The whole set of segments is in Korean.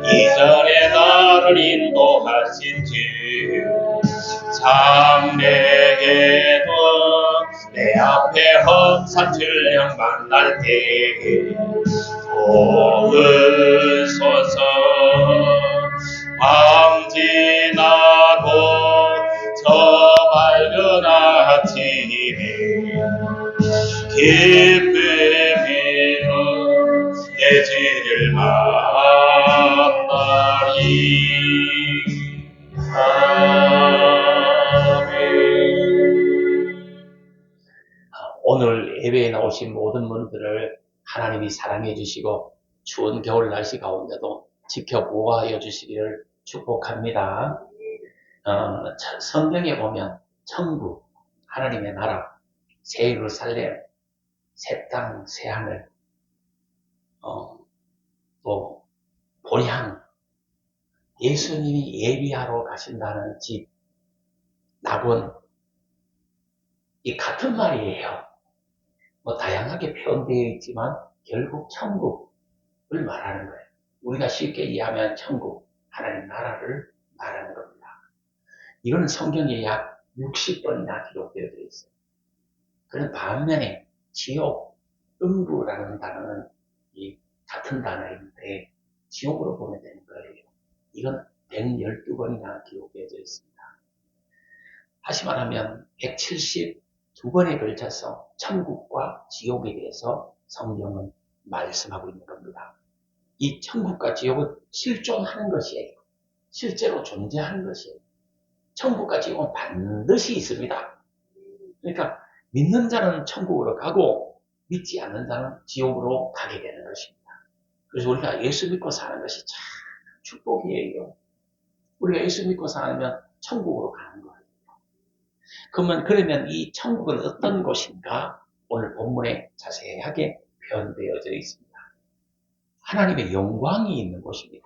이전에 나를 인도하신 주 참 내게도 내 앞에 험산 질량 만날 때에 도우소서. 밤 지나고 저 밝은 아침에 기쁨으로 내 주를 만나리. 아멘. 오늘 예배에 나오신 모든 분들을 하나님이 사랑해 주시고 추운 겨울 날씨 가운데도 지켜 보호하여 주시기를 축복합니다. 성경에 보면 천국, 하나님의 나라, 새 예루살렘, 새 땅, 새 하늘, 또 본향, 예수님이 예비하러 가신다는 집, 낙원, 이 같은 말이에요. 다양하게 표현되어 있지만 결국 천국을 말하는 거예요. 우리가 쉽게 이해하면 천국, 하나님 나라를 말하는 겁니다. 이거는 성경에 약 60번이나 기록되어 있어요. 그런 반면에 지옥, 음부라는 단어는 같은 단어인데 지옥으로 보면 되는 거예요. 이건 112번이나 기록되어 있습니다. 다시 말하면 172번에 걸쳐서 천국과 지옥에 대해서 성경은 말씀하고 있는 겁니다. 이 천국과 지옥은 실존하는 것이에요. 실제로 존재하는 것이에요. 천국과 지옥은 반드시 있습니다. 그러니까 믿는 자는 천국으로 가고 믿지 않는 자는 지옥으로 가게 되는 것입니다. 그래서 우리가 예수 믿고 사는 것이 참 축복이에요. 우리가 예수 믿고 살면 천국으로 가는 거예요. 그러면 이 천국은 어떤 곳인가? 오늘 본문에 자세하게 표현되어져 있습니다. 하나님의 영광이 있는 곳입니다.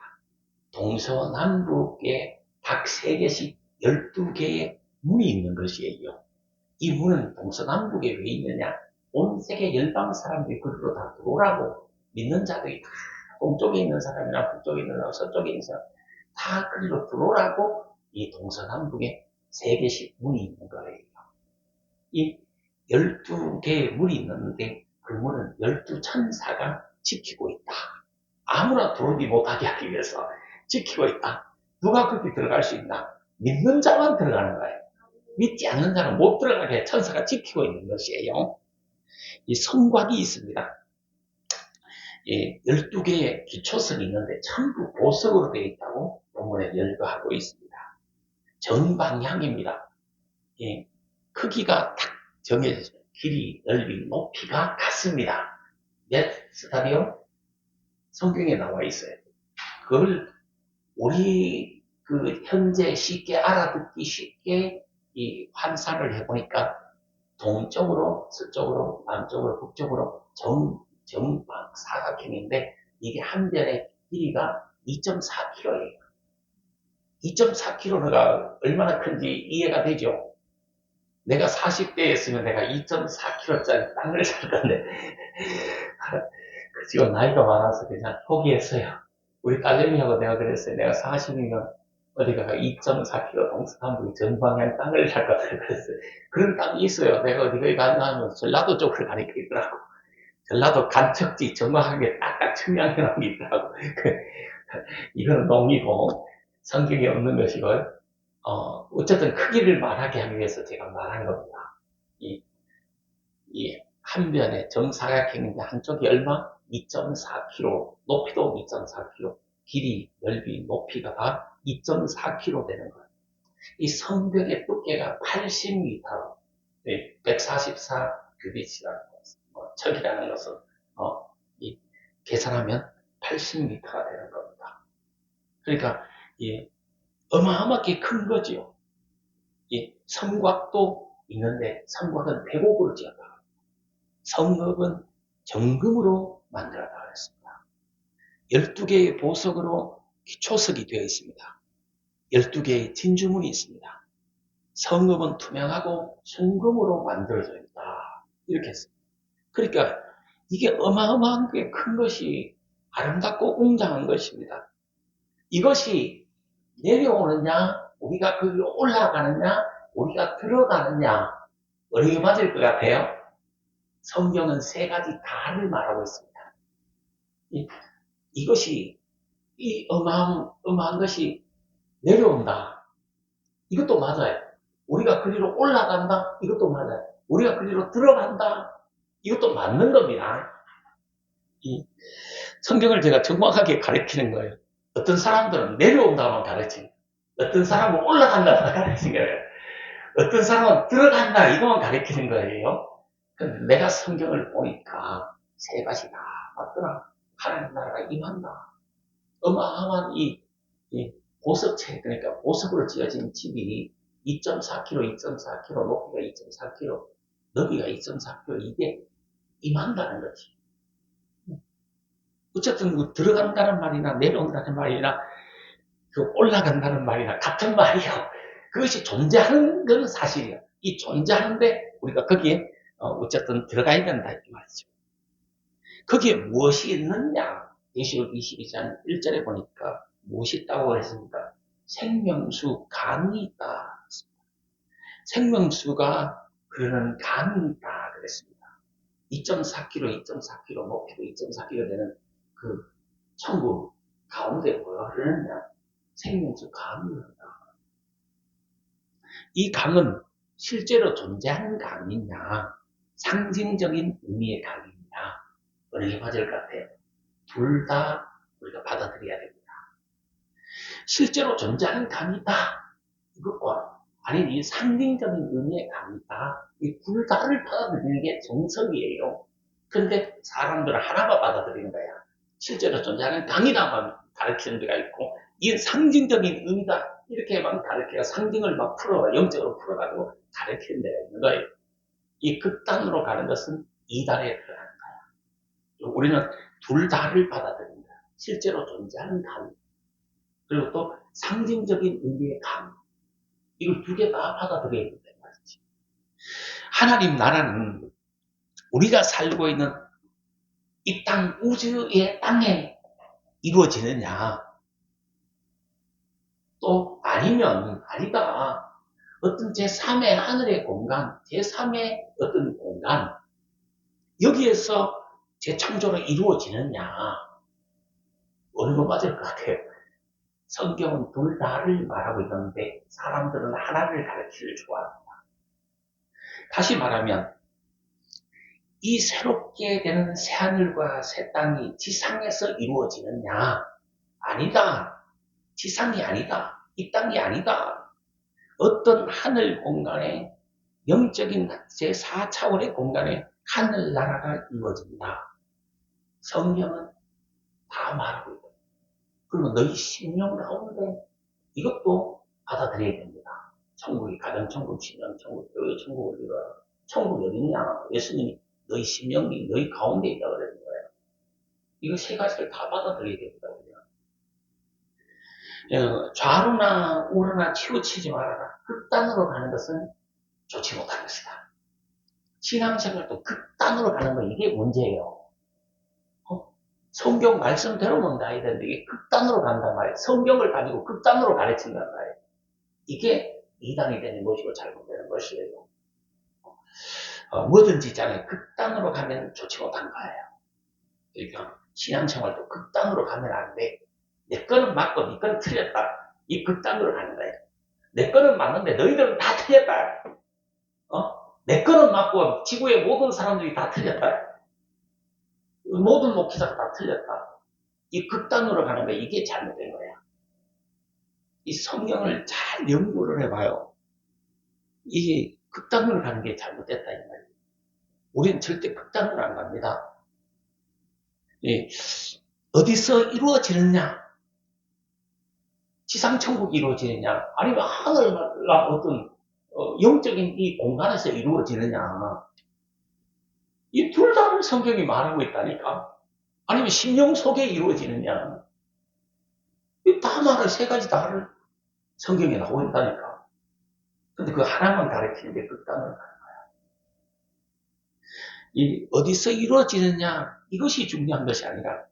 동서남북에 각 3개씩 12개의 문이 있는 것이에요. 이 문은 동서남북에 왜 있느냐? 온 세계 열방 사람들이 그리로 다 들어오라고 믿는 자들이 다 동쪽에 있는 사람이나 북쪽에 있는 사람, 서쪽에 있는 사람 다 그리로 들어오라고 이 동서남북에 3개씩 문이 있는 거예요. 이 12개의 문이 있는데 그 문은 12천사가 지키고 있다. 아무나 들어오지 못하게 하기 위해서 지키고 있다. 누가 거기 들어갈 수 있나? 믿는 자만 들어가는 거예요. 믿지 않는 자는 못 들어가게 천사가 지키고 있는 것이에요. 이 성곽이 있습니다. 12개의 기초성이 있는데 전부 보석으로 되어 있다고 본문에 열거하고 있습니다. 정방향입니다. 크기가 딱 정해져 있어요. 길이, 넓이, 높이가 같습니다. 몇 스타디움? 성경에 나와 있어요. 그걸 우리 현재 쉽게 알아듣기 쉽게 이 환산을 해보니까 동쪽으로, 서쪽으로, 남쪽으로, 북쪽으로 정방 사각형인데 이게 한 변의 길이가 2.4km예요. 2.4km가 얼마나 큰지 이해가 되죠? 내가 40대였으면 내가 2.4km짜리 땅을 살 건데 지금 나이가 많아서 그냥 포기했어요. 우리 딸내미하고 내가 그랬어요. 내가 40이면 어디가 2.4km 동서남북 정방향 땅을 살 거다 그랬어요. 그런 땅이 있어요. 내가 어디가 가냐 하면 전라도 쪽을 가니까 있더라고. 전라도 간척지 정확하게 딱딱 측량해 놓은 게 있더라고. 이거는 농이고 성경에 없는 것이고 어쨌든 크기를 말하게 하기 위해서 제가 말한 겁니다. 한 변에 정사각형인데 한쪽이 얼마? 2.4km, 높이도 2.4km, 길이, 넓이, 높이가 다 2.4km 되는 거예요. 이 성벽의 두께가 80m, 144 규빗이라는 것은, 척이라는 것은, 계산하면 80m가 되는 겁니다. 그러니까, 어마어마하게 큰 거죠. 성곽도 있는데, 성곽은 대곡으로 지었다. 성읍은 정금으로 만들었다고 했습니다. 12개의 보석으로 기초석이 되어 있습니다. 12개의 진주문이 있습니다. 성읍은 투명하고 순금으로 만들어져 있다. 이렇게 했습니다. 그러니까 이게 어마어마한 게 큰 것이 아름답고 웅장한 것입니다. 이것이 내려오느냐, 우리가 거기 올라가느냐, 우리가 들어가느냐, 어느 게 맞을 것 같아요? 성경은 세 가지 다를 말하고 있습니다. 이것이, 이 어마어마한 것이 내려온다. 이것도 맞아요. 우리가 그리로 올라간다. 이것도 맞아요. 우리가 그리로 들어간다. 이것도 맞는 겁니다. 이 성경을 제가 정확하게 가르치는 거예요. 어떤 사람들은 내려온다만 가르치는 거예요. 어떤 사람은 올라간다만 가르치는 거예요. 어떤 사람은 들어간다 이거만 가르치는 거예요. 근데 내가 성경을 보니까 세 가지 다 맞더라. 하나님 나라가 임한다. 어마어마한 이 보석체, 그러니까 보석으로 지어진 집이 2.4km, 2.4km, 높이가 2.4km, 너비가 2.4km, 이게 임한다는 거지. 어쨌든 그 들어간다는 말이나 내려온다는 말이나 그 올라간다는 말이나 같은 말이요. 그것이 존재하는 건 사실이야. 이 존재하는데 우리가 거기에 어쨌든 들어가야 된다 이 말이죠. 거기에 무엇이 있느냐? 계시록 22장 1절에 보니까 무엇이 있다고 했습니까? 생명수 강이 있다. 생명수가 흐르는 강이 있다 그랬습니다. 2.4km, 2.4km, 높이도 2.4km 되는 그 천국 가운데 뭐가 흐르느냐? 생명수 강이 흐른다. 이 강은 실제로 존재하는 강이냐, 상징적인 의미의 강이냐, 어느 게 맞을 것 같아요? 둘 다 우리가 받아들여야 됩니다. 실제로 존재하는 강이다. 이것과 아니 이 상징적인 의미의 강이다. 이 둘 다를 받아들이는 게 정석이에요. 근데 사람들은 하나만 받아들이는 거야. 실제로 존재하는 강이다만 가르치는 데가 있고 이 상징적인 의미다. 이렇게만 가르쳐서 상징을 막 영적으로 풀어가지고 가르치는 데가 있는 거예요. 이 극단으로 가는 것은 이단에 들어가는 거야. 우리는 둘 다를 받아들인다. 실제로 존재하는 강, 그리고 또 상징적인 의미의 강. 이걸 두 개 다 받아들여야 된다. 말이지. 하나님 나라는 우리가 살고 있는 이 땅, 우주의 땅에 이루어지느냐, 또 아니면 아니다. 어떤 제3의 하늘의 공간, 제3의 어떤 공간, 여기에서 재창조로 이루어지느냐, 어느 거 맞을 것 같아요. 성경은 둘 다를 말하고 있는데 사람들은 하나를 가르치기를 좋아합니다. 다시 말하면 이 새롭게 되는 새하늘과 새 땅이 지상에서 이루어지느냐? 아니다. 지상이 아니다. 이 땅이 아니다. 어떤 하늘 공간에 영적인 제4차원의 공간에 하늘나라가 이루어진다. 성경은 다 말하고 있다. 그리고 너희 심령 가운데 이것도 받아들여야 됩니다. 천국이 가정천국, 신령천국, 교회천국을 이루어 천국이 어디냐? 예수님이 너희 심령이 너희 가운데 있다 그러는 거예요. 이거 세 가지를 다 받아들여야 됩니다. 좌로나 우로나 치우치지 말아라. 극단으로 가는 것은 좋지 못한 것이다. 신앙생활도 극단으로 가는 거 이게 문제예요. 성경 말씀대로는 가야 되는데 이게 극단으로 간단 말이에요. 성경을 가지고 극단으로 가르친단 말이에요. 이게 이단이 되는 것이고 잘못되는 것이에요. 뭐든지 있잖아요. 극단으로 가면 좋지 못한 거예요. 그러니까 신앙생활도 극단으로 가면 안 돼. 내 거는 맞고 네 거는 틀렸다. 이 극단으로 가는 거예요. 내 거는 맞는데 너희들은 다 틀렸다. 내 거는 맞고 지구의 모든 사람들이 다 틀렸다. 모든 목회자가 다 틀렸다. 이 극단으로 가는 거야. 이게 잘못된 거야. 이 성경을 잘 연구를 해봐요. 이게 극단으로 가는 게 잘못됐다 이 말이에요. 우리는 절대 극단으로 안 갑니다. 어디서 이루어지느냐? 지상천국이 이루어지느냐? 아니면 하늘나 어떤 영적인 이 공간에서 이루어지느냐? 이 둘 다를 성경이 말하고 있다니까. 아니면 심령 속에 이루어지느냐? 이 다 말을 세 가지 다를 성경에 나오고 있다니까. 근데 그 하나만 가르치는데 극단으로 가는 거야. 이 어디서 이루어지느냐? 이것이 중요한 것이 아니라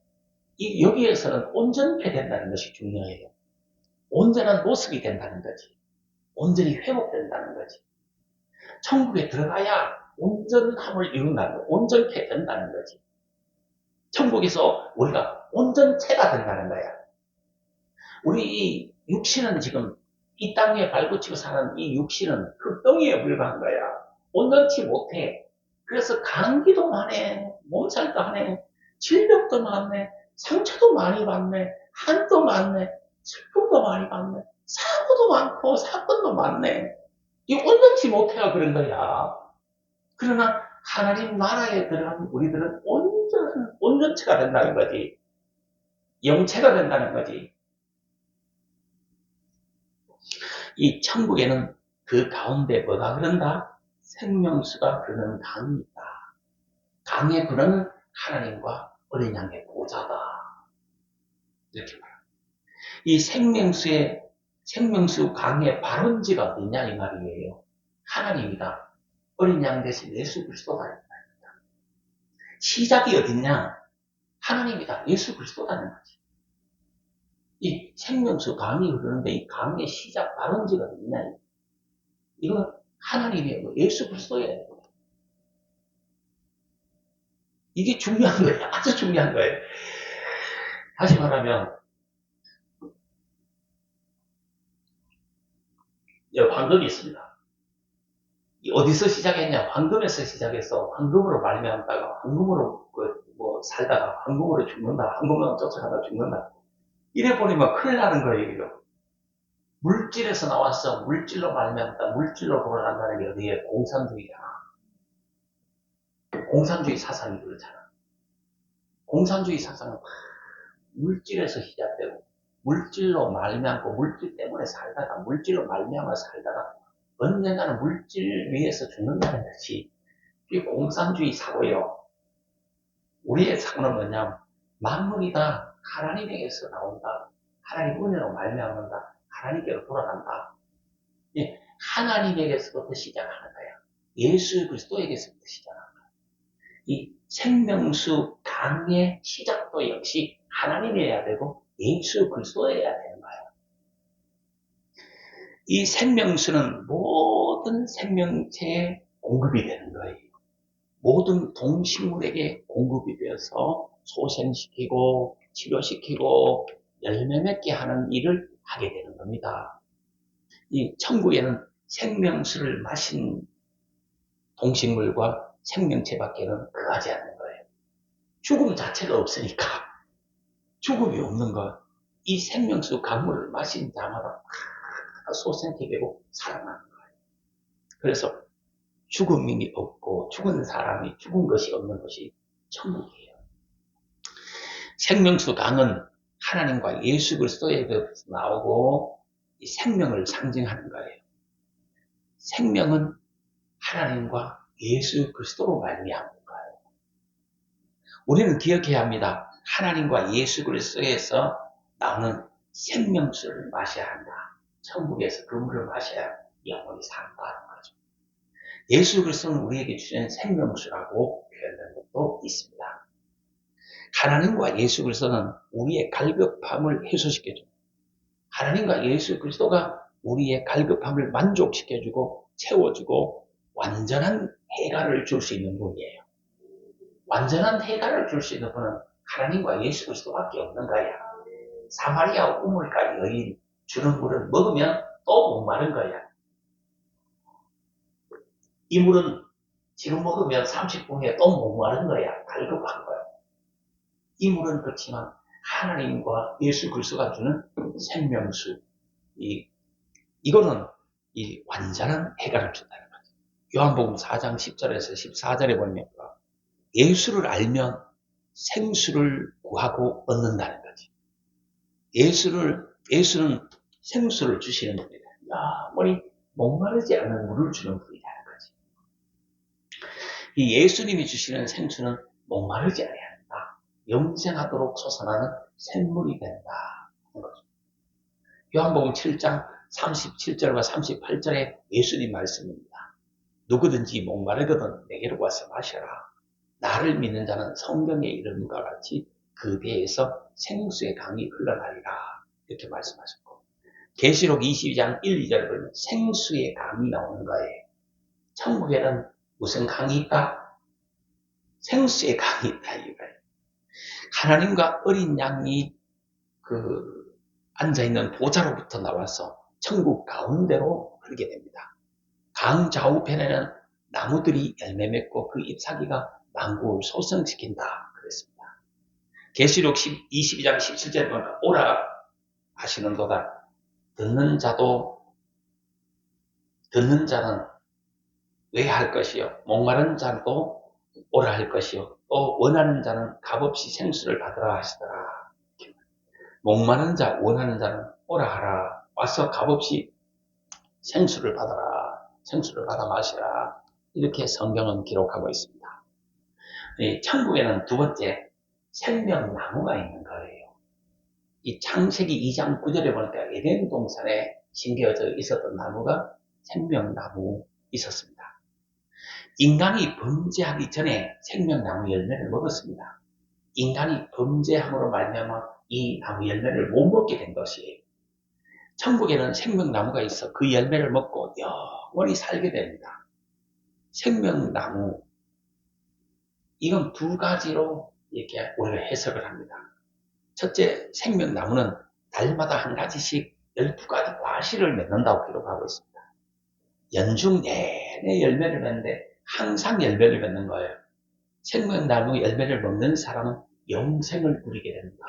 여기에서는 온전케 된다는 것이 중요해요. 온전한 모습이 된다는 거지. 온전히 회복된다는 거지. 천국에 들어가야 온전함을 이룬다는 거, 온전케 된다는 거지. 천국에서 우리가 온전체가 된다는 거야. 우리 이 육신은 지금 이 땅에 발붙이고 사는 이 육신은 흙덩이에 불과한 거야. 온전치 못해. 그래서 감기도 많네, 몸살도 하네, 질병도 많네, 상처도 많이 받네, 한도 많네, 슬픔도 많이 받네, 사고도 많고 사건도 많네. 이 온전치 못해야 그런 거야. 그러나 하나님 나라에 들어가면 우리들은 온전체가 된다는 거지. 영체가 된다는 거지. 이 천국에는 그 가운데 뭐가 흐른다? 생명수가 흐르는 강이 있다. 강에 흐르는 하나님과 어린 양의 보좌다. 이렇게 말합니다. 이 생명수 강의 발원지가 어디냐 이 말이에요. 하나님이다. 어린 양 대신 예수 그리스도다. 시작이 어딨냐? 하나님이다. 예수 그리스도다는 거지. 이 생명수 강이 흐르는데 이 강의 시작 발원지가 어딨냐? 이건 하나님이에요. 예수 그리스도예요. 이게 중요한 거예요. 아주 중요한 거예요. 다시 말하면 황금이 있습니다. 어디서 시작했냐? 황금에서 시작해서 황금으로 말미암다가 황금으로 살다가 황금으로 죽는다. 황금으로 쫓아가다 죽는다. 이래 버리면 큰일 나는 거예요. 물질에서 나와서 물질로 말미암다. 물질로 돌아간다는 게 어디에? 공산주의잖아. 공산주의 사상이 그렇잖아. 공산주의 사상은 물질에서 시작되고 물질로 말미암고 물질 때문에 살다가 물질로 말미암아 살다가 언젠가는 물질 위에서 죽는다는 것이 이게 공산주의 사고예요. 우리의 사고는 뭐냐면 만물이 다 하나님에게서 나온다. 하나님 은혜로 말미암는다. 하나님께로 돌아간다. 하나님에게서부터 시작하는 거야. 예수 그리스도에게서부터 시작하는 거야. 이 생명수 강의 시작도 역시 하나님이어야 되고 예수 그리스도여야 되는 거예요. 이 생명수는 모든 생명체에 공급이 되는 거예요. 모든 동식물에게 공급이 되어서 소생시키고 치료시키고 열매 맺게 하는 일을 하게 되는 겁니다. 이 천국에는 생명수를 마신 동식물과 생명체밖에는 거하지 않는 거예요. 죽음 자체가 없으니까 죽음이 없는 것. 이 생명수 강물을 마신 자마다 소생케 되고 살아나는 거예요. 그래서 죽음이 없고 죽은 사람이 죽은 것이 없는 것이 천국이에요. 생명수 강은 하나님과 예수 그리스도에게서 나오고 이 생명을 상징하는 거예요. 생명은 하나님과 예수 그리스도로 말미암은 거예요. 우리는 기억해야 합니다. 하나님과 예수 그리스도에서 나오는 생명수를 마셔야 한다. 천국에서 그 물을 마셔야 영원히 산다는 거죠. 예수 그리스도는 우리에게 주신 생명수라고 표현된 것도 있습니다. 하나님과 예수 그리스도는 우리의 갈급함을 해소시켜주고 하나님과 예수 그리스도가 우리의 갈급함을 만족시켜주고 채워주고 완전한 해결을 줄 수 있는 분이에요. 완전한 해결을 줄 수 있는 분은 하나님과 예수 그리스도밖에 없는 거야. 사마리아 우물가 여인 주는 물을 먹으면 또 목마른 거야. 이 물은 지금 먹으면 30분 후에 또 목마른 거야. 갈급한 거야. 이 물은 그렇지만 하나님과 예수 그리스도가 주는 생명수, 이거는 이 완전한 해결을 준다는 거죠. 요한복음 4장 10절에서 14절에 보면 예수를 알면 생수를 구하고 얻는다는 거지. 예수는 생수를 주시는 분이다. 영원히 목마르지 않는 물을 주는 분이라는 거지. 이 예수님이 주시는 생수는 목마르지 않는다. 영생하도록 솟아나는 샘물이 된다. 요한복음 7장 37절과 38절에 예수님 말씀입니다. 누구든지 목마르거든 내게로 와서 마셔라. 나를 믿는 자는 성경의 이름과 같이 그 배에서 생수의 강이 흘러나리라. 이렇게 말씀하셨고 계시록 22장 1, 2절을 보면 생수의 강이 나오는 거예요. 천국에는 무슨 강이 있다? 생수의 강이 있다 이거예요. 하나님과 어린 양이 앉아있는 보좌로부터 나와서 천국 가운데로 흐르게 됩니다. 강 좌우편에는 나무들이 열매 맺고 그 잎사귀가 만국을 소성시킨다 그랬습니다. 계시록 22장 17절에 보면 오라 하시는도다. 듣는 자는 왜 할 것이요? 목마른 자도 오라 할 것이요. 또 원하는 자는 값없이 생수를 받으라 하시더라. 목마른 자, 원하는 자는 오라 하라. 와서 값없이 생수를 받아라. 생수를 받아 마시라. 이렇게 성경은 기록하고 있습니다. 천국에는 두 번째 생명나무가 있는 거예요. 이 창세기 2장 9절에 보니까 에덴 동산에 심겨져 있었던 나무가 생명나무 있었습니다. 인간이 범죄하기 전에 생명나무 열매를 먹었습니다. 인간이 범죄함으로 말미암아 이 나무 열매를 못 먹게 된 것이에요. 천국에는 생명나무가 있어 그 열매를 먹고 영원히 살게 됩니다. 생명나무, 이건 두 가지로 이렇게 우리가 해석을 합니다. 첫째, 생명나무는 달마다 한 가지씩 12가지 과실을 맺는다고 기록하고 있습니다. 연중 내내 열매를 맺는데 항상 열매를 맺는 거예요. 생명나무 열매를 먹는 사람은 영생을 누리게 된다.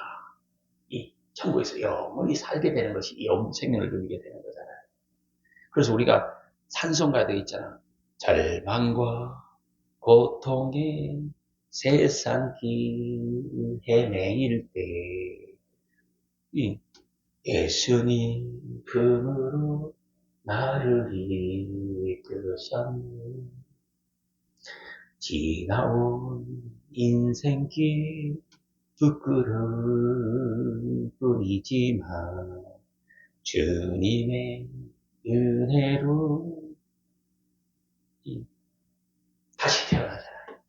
이 천국에서 영원히 살게 되는 것이 영생을 누리게 되는 거잖아요. 그래서 우리가 찬송가도 있잖아. 절망과 고통의 세상 길 헤매일 때 예수님 품으로 나를 이끄셨네. 지나온 인생길 부끄러울 뿐이지만 주님의 은혜로 다시 태어나잖아요.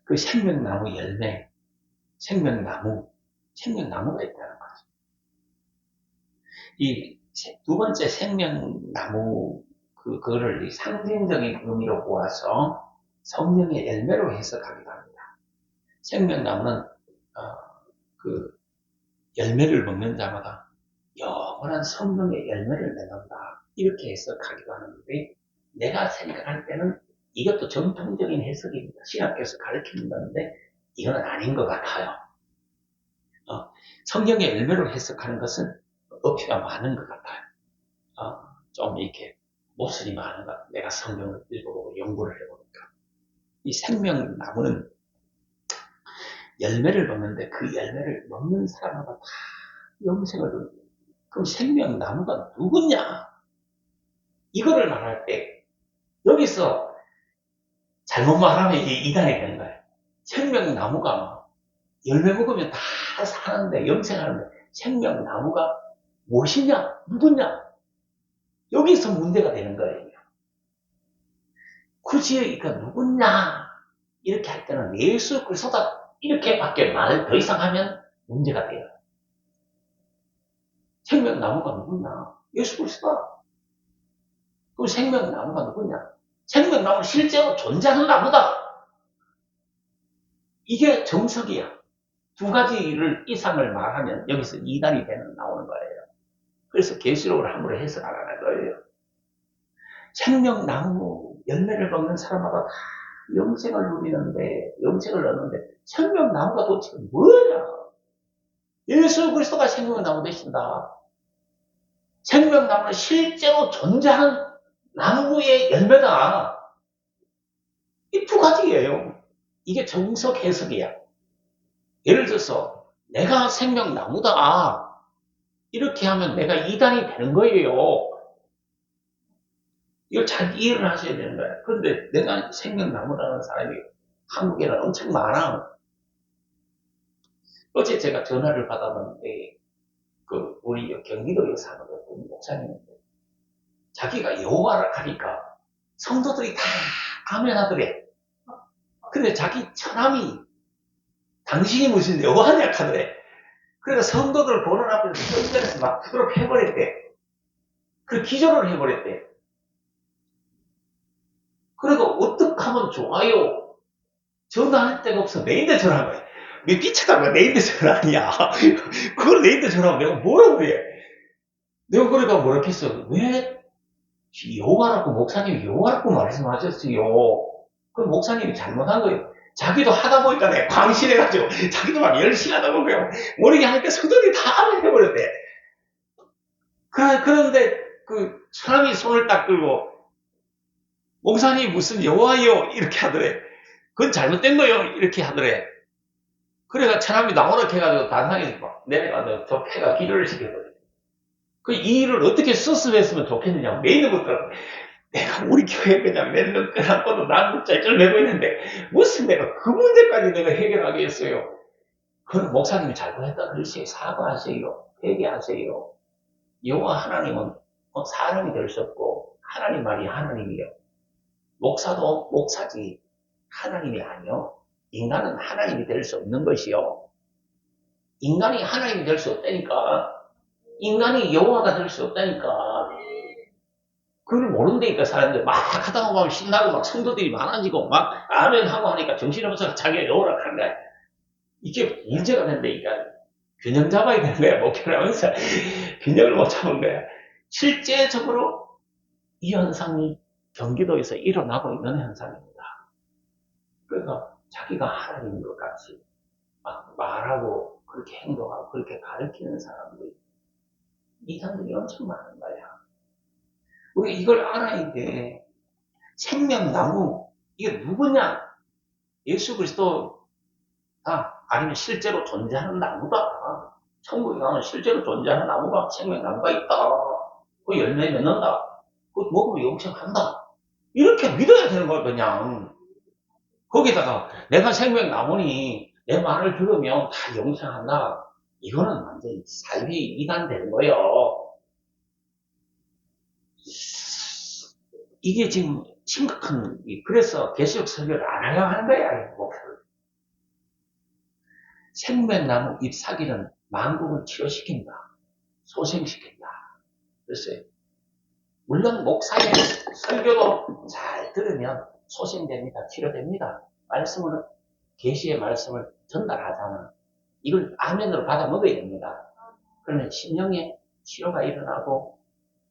그 생명나무 열매, 생명나무가 있다는 거죠. 이 두 번째 생명나무, 그거를 상징적인 의미로 보아서 성령의 열매로 해석하기도 합니다. 생명나무는, 그 열매를 먹는 자마다 영원한 성령의 열매를 맺는다. 이렇게 해석하기도 하는데, 내가 생각할 때는 이것도 정통적인 해석입니다. 신학교에서 가르치는 건데, 이건 아닌 것 같아요. 성령의 열매로 해석하는 것은 어폐가 많은 것 같아요. 좀 이렇게 모순이 많은 것 같아요. 내가 성경을 읽어보고 연구를 해보니까. 이 생명나무는 열매를 먹는데 그 열매를 먹는 사람마다 다 영생을 얻는. 그럼 생명나무가 누구냐? 이거를 말할 때 여기서 잘못 말하면 이게 이단이 되는 거예요. 생명나무가 열매 먹으면 다 사는데 영생하는데 생명나무가 무엇이냐? 누구냐? 여기서 문제가 되는 거예요. 굳이 그러니까 누구냐? 이렇게 할 때는 예수 그리스도다 이렇게밖에 말을 더 이상 하면 문제가 돼요. 생명나무가 누구냐? 예수 그리스도다. 그 생명나무가 누구냐? 생명나무는 실제로 존재하는 나무다. 이게 정석이야. 두 가지를 이상을 말하면 여기서 이단이 나오는 거예요. 그래서 계시록을 함부로 해석 안 하는 거예요. 생명나무 열매를 먹는 사람마다 다 영생을 누리는데, 영생을 얻는데 생명나무가 도대체 뭐냐? 예수 그리스도가 생명나무 되신다. 생명나무는 실제로 존재하는 나무의 열매다. 이 두 가지예요. 이게 정석 해석이야. 예를 들어서 내가 생명나무다. 이렇게 하면 내가 이단이 되는 거예요. 이걸 잘 이해를 하셔야 되는 거예요. 그런데 내가 생명나무라는 사람이 한국에는 엄청 많아. 어제 제가 전화를 받아봤는데, 우리 경기도에 사는 어떤 목사님인데, 자기가 여호와를 하니까 성도들이 다 아멘 하더래. 근데 자기 처남이 당신이 무슨 여호와냐 하더래. 그러니까 성도들 보는 앞에서 성전에서 막 부드럽게 해버렸대. 그 기절을 해버렸대. 그러니까 어떡하면 좋아요? 전화할 데가 없어. 내인데 전화한 거야. 왜 삐쳐간 거야? 내인데 전화 아니야. 그걸 내인데 전화하면 내가 뭐라고 그래? 내가 그러니까 뭐라 했어? 왜 여호와라고 목사님이 여호와라고 말씀하셨어요. 그 목사님이 잘못한 거예요. 자기도 하다 보니까 내가 광신해가지고 자기도 막 열심히 하다 보니까 모르게 하니까 성도들이 다 해버렸대. 그런데 그 사람이 손을 딱 들고 목사님 무슨 여호와요 이렇게 하더래. 그건 잘못된 거요 이렇게 하더래. 그래가 사람이 나오라 해가지고 단상에서 막 내려가서 저 패가 기절을 시켜버려. 그 이 일을 어떻게 수습했으면 좋겠느냐 메인을 묻더라고. 내가 우리 교회 그냥 몇 끊었고도 난 짤짤매고 있는데 무슨 내가 그 문제까지 내가 해결하겠어요. 그건 목사님이 잘못했다 그러시요. 사과하세요. 회개하세요. 여호와 하나님은 사람이 될 수 없고 하나님 말이 하나님이요. 목사도 목사지 하나님이 아니요. 인간은 하나님이 될 수 없는 것이요. 인간이 하나님이 될 수 없다니까. 인간이 여호와가 될 수 없다니까. 그걸 모른다니까 사람들 막 하다 보면 신나고 막 성도들이 많아지고 막 아멘 하고 하니까 정신없어서 자기가 여호라 한 거야. 이게 문제가 된다니까. 균형 잡아야 되는 거야. 목표를 하면서 균형을 못 잡은 거야. 실제적으로 이 현상이 경기도에서 일어나고 있는 현상입니다. 그래서 자기가 하나님인 것 같이 막 말하고 그렇게 행동하고 그렇게 가르치는 사람들이 이 사람들이 엄청 많은 거야. 우리 이걸 알아야 돼. 생명나무 이게 누구냐? 예수 그리스도 아니면 실제로 존재하는 나무다. 천국에 가면 실제로 존재하는 나무가 생명나무가 있다. 그 열매 맺는다. 그거 먹으면 영생한다. 이렇게 믿어야 되는 거야 그냥. 거기다가 내가 생명나무니 내 말을 들으면 다 영생한다. 이거는 완전히 삶이 이단되는 거예요. 이게 지금 심각한, 그래서 계속 설교를 안 하려고 하는 거야. 목표를. 생명나무 잎사귀는 만국을 치료시킨다. 소생시킨다. 글쎄, 물론 목사의 설교도 잘 들으면 소생됩니다. 치료됩니다. 말씀을, 계시의 말씀을 전달하잖아. 이걸 아멘으로 받아 먹어야 됩니다. 그러면 심령의 치료가 일어나고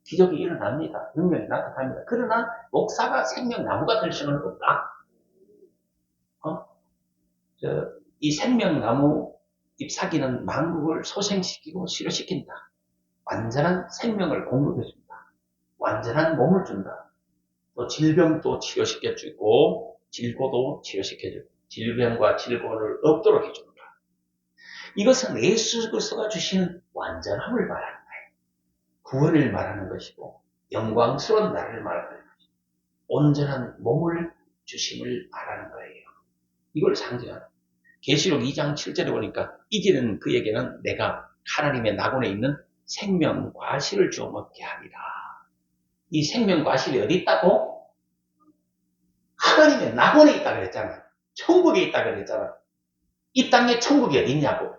기적이 일어납니다. 능력이 나타납니다. 그러나 목사가 생명나무가 될 수는 없다. 이 생명나무 잎사귀는 만국을 소생시키고 치료시킨다. 완전한 생명을 공급해준다. 완전한 몸을 준다. 또 질병도 치료시켜주고 질고도 치료시켜주고 질병과 질고를 없도록 해준다. 이것은 예수 그리스도가 주신 완전함을 말하는 거예요. 구원을 말하는 것이고 영광스러운 나를 말하는 것이고 온전한 몸을 주심을 말하는 거예요. 이걸 상징하는 계시록 2장 7절에 보니까 이기는 그에게는 내가 하나님의 낙원에 있는 생명과실을 주어 먹게 하리라. 이 생명과실이 어디 있다고? 하나님의 낙원에 있다 그랬잖아. 천국에 있다 그랬잖아. 이 땅에 천국이 어디 있냐고.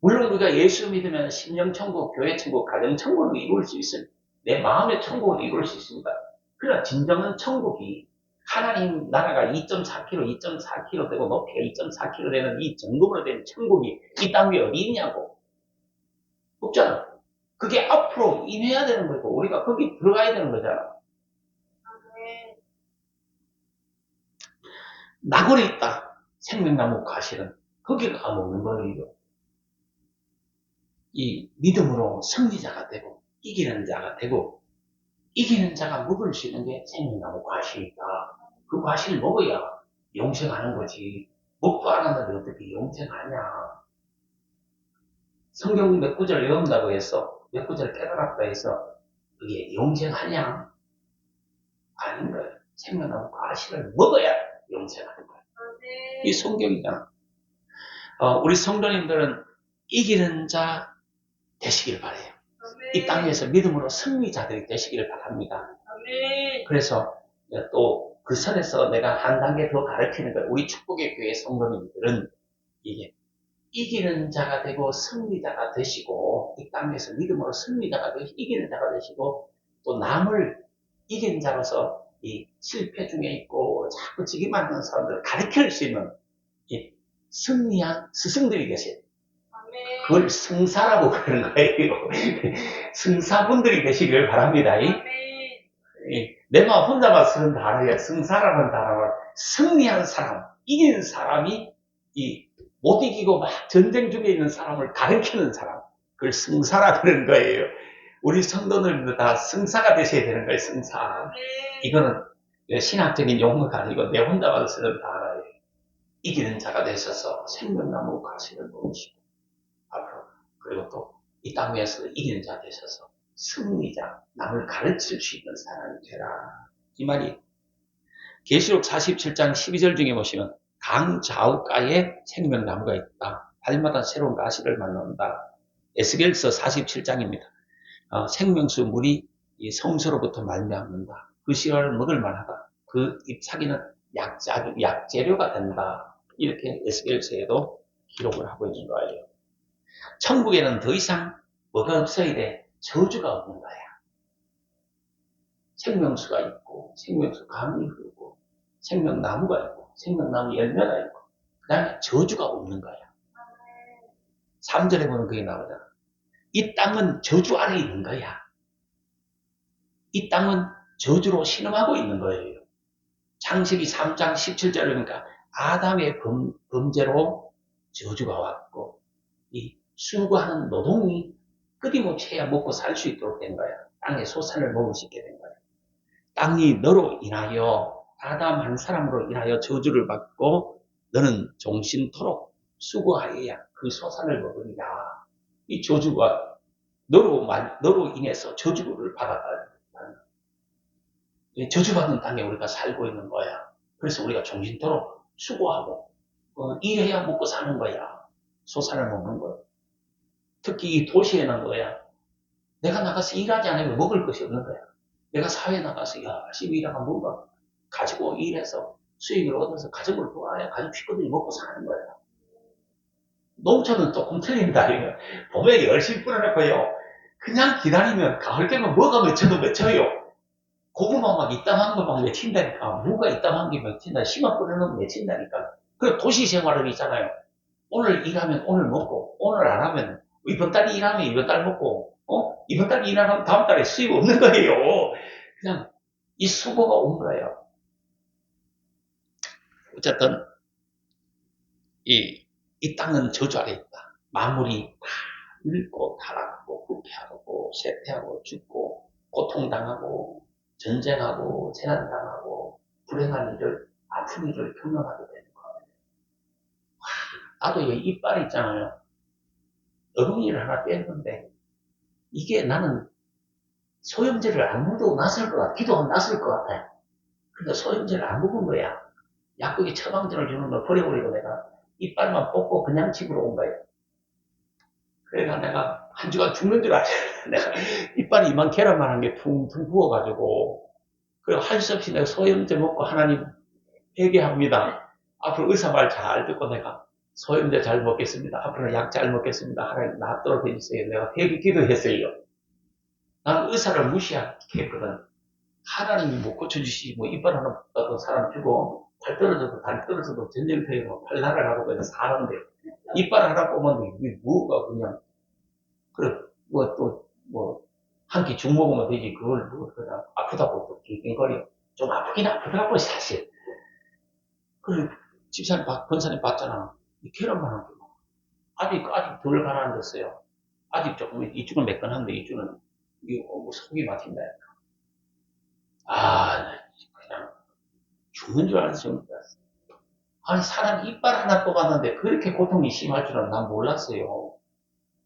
물론 우리가 예수 믿으면 심령천국, 교회천국, 가정천국을 이룰 수 있어요. 내 마음의 천국을 이룰 수 있습니다. 그러나 진정한 천국이 하나님 나라가 2.4km, 2.4km 되고 높이가 2.4km 되는 이 정도로 된 천국이 이 땅 위에 어디 있냐고. 없잖아. 그게 앞으로 임해야 되는 거고 우리가 거기 들어가야 되는 거잖아. 낙원에 있다. 생명나무 과실은 거기를 가먹는 거예요. 이 믿음으로 승리자가 되고 이기는 자가 되고 이기는 자가 먹을 수 있는 게 생명나무 과실이다. 그 과실을 먹어야 영생하는 거지. 먹도 안 하는데 어떻게 영생하냐. 성경 몇 구절 외운다고 해서 몇 구절 깨달았다 해서 그게 영생하냐? 아닌 거예요. 생명나무 과실을 먹어야 영생하는 거예요. 이 성경이잖아. 우리 성도님들은 이기는 자 되시길 바래요. 이 땅에서 믿음으로 승리자들이 되시기를 바랍니다. 그래서 또 그 선에서 내가 한 단계 더 가르치는 거예요. 우리 축복의 교회 성도님들은 이게 이기는 자가 되고 승리자가 되시고 이 땅에서 믿음으로 승리자가 되고 이기는 자가 되시고 또 남을 이기는 자로서 이 실패 중에 있고 자꾸 지기만 하는 사람들을 가르칠 수 있는 이 승리한 스승들이 계세요. 그걸 승사라고 그러는 거예요. 승사분들이 되시기를 바랍니다. 내가 혼자만 쓰는 단어예요. 승사라는 단어는 승리한 사람, 이기는 사람이 못 이기고 막 전쟁 중에 있는 사람을 가르치는 사람, 그걸 승사라 그러는 거예요. 우리 성도들도 다 승사가 되셔야 되는 거예요. 승사. 이거는 신학적인 용어가 아니고 내 혼자만 쓰는 단어예요. 이기는 자가 되셔서 생명나무 가시를 놓으시고 앞으로 그리고 또 이 땅 위에서 이기는 자 되셔서 승리자, 남을 가르칠 수 있는 사람이 되라. 이 말이 계시록 47장 12절 중에 보시면 강 좌우가에 생명나무가 있다. 발마다 새로운 가시를 만난다. 에스겔서 47장입니다. 생명수 물이 이 성소로부터 말미암는다. 그 씨를 먹을 만하다. 그 잎사귀는 약재료가 된다. 이렇게 에스겔서에도 기록을 하고 있는 거예요. 천국에는 더 이상 뭐가 없어야 돼? 저주가 없는 거야. 생명수가 있고 생명수 강이 흐르고 생명나무가 있고 생명나무 열매가 있고 그 다음에 저주가 없는 거야. 3절에 보면 그게 나오잖아. 이 땅은 저주 아래 있는 거야. 이 땅은 저주로 신음하고 있는 거예요. 창세기 3장 17절에 보니까 아담의 범죄로 저주가 왔고 이 수고하는 노동이 끊임없이 해야 먹고 살 수 있도록 된 거야. 땅에 소산을 먹을 수 있게 된 거야. 땅이 너로 인하여 아담 한 사람으로 인하여 저주를 받고 너는 종신토록 수고하여야 그 소산을 먹으리라. 이 저주가 너로 인해서 저주를 받았다. 저주받는 땅에 우리가 살고 있는 거야. 그래서 우리가 종신토록 수고하고 일해야 먹고 사는 거야. 소산을 먹는 거야. 특히 이 도시에는 거야. 내가 나가서 일하지 않으면 먹을 것이 없는 거야. 내가 사회에 나가서 열심히 일하고 뭔가 가지고 일해서 수익을 얻어서 가족을 도와야 가족 식구들이 먹고 사는 거야. 농촌은 조금 틀린다. 봄에 열심히 뿌려놓고요. 그냥 기다리면 가을 되면 뭐가 맺혀도 맺혀요. 고구마 막 이따만 거 막 맺힌다니까. 무가 이따만 게 맺힌다. 씨만 뿌려놓으면 맺힌다니까. 그 도시 생활은 있잖아요. 오늘 일하면 오늘 먹고, 오늘 안 하면, 이번 달에 일하면 이번 달 먹고, 이번 달에 일하면 다음 달에 수입 없는 거예요. 그냥 이 수고가 온 거예요. 어쨌든, 이 땅은 저주 아래 있다. 만물이 다 늙고 타락하고 부패하고 쇠퇴하고 죽고 고통당하고 전쟁하고 재난당하고 불행한 일을 아픈 일을 경험하게 되는 거예요. 나도 이 이빨 있잖아요. 어금니를 하나 뺐는데 이게 나는 소염제를 안 먹어도 낫을 것 같아. 기도하면 낫을 것 같아. 근데 소염제를 안 먹은 거야. 약국에 처방전을 주는 걸 버려버리고 내가 이빨만 뽑고 그냥 집으로 온 거예요. 그래서 내가 한 주간 죽는 줄 알았어요. 내가 이빨이 이만 계란만한 게 퉁퉁 부어가지고 그리고 할 수 없이 내가 소염제 먹고 하나님 회개합니다. 앞으로 의사 말 잘 듣고 내가 소염제 잘 먹겠습니다. 앞으로 약 잘 먹겠습니다. 하나님 낫도록 해주세요. 내가 회개 기도했어요. 나는 의사를 무시했거든. 하나님이 못 고쳐주시지 뭐 이빨 하나 어떤 사람 주고 팔 떨어져도 발 떨어져도 전쟁터에 팔 날아가고 그냥 사는데 이빨 하나 뽑으면 이게 뭐가 그냥 그래 한 끼 죽 먹으면 되지 그걸 그냥 아프다고 또 낑낑거려 좀 아프긴 아프더라고 사실. 그래 집사님 권사님 봤잖아. 이 계란만 아직 덜 가라앉았어요. 아직 조금 이쪽은 매끈한데 이쪽은 속이 막힌다. 그냥 죽는 줄 알았어요. 아니 사람 이빨 하나 뽑았는데 그렇게 고통이 심할 줄은 난 몰랐어요.